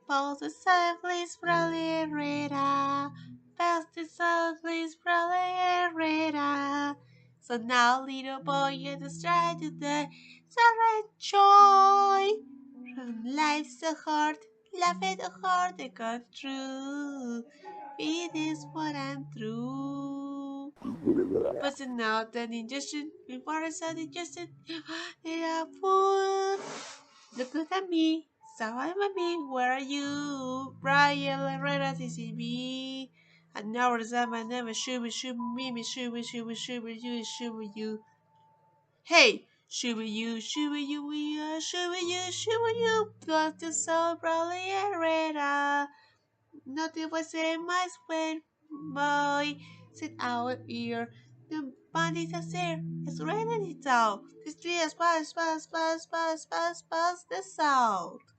Post the song, please, probably Herrera. Post the song, please, probably Herrera. So now, little boy, you just try to die. So enjoy. From life's so hard, laugh at the hard they gone through. It is what I'm through. But now the ingestion before I said ingestion, yeah, food. Look at me. So I'm a me. Where are you? Brian Herrera is in me. And now I never shoot me, shoot you. Hey, shoot you, we are shoot you. Got the soul, Brian Herrera. Nothing was in my sweat, boy. Said our ear. The bandits are there. It's raining it out. The street is pass the salt.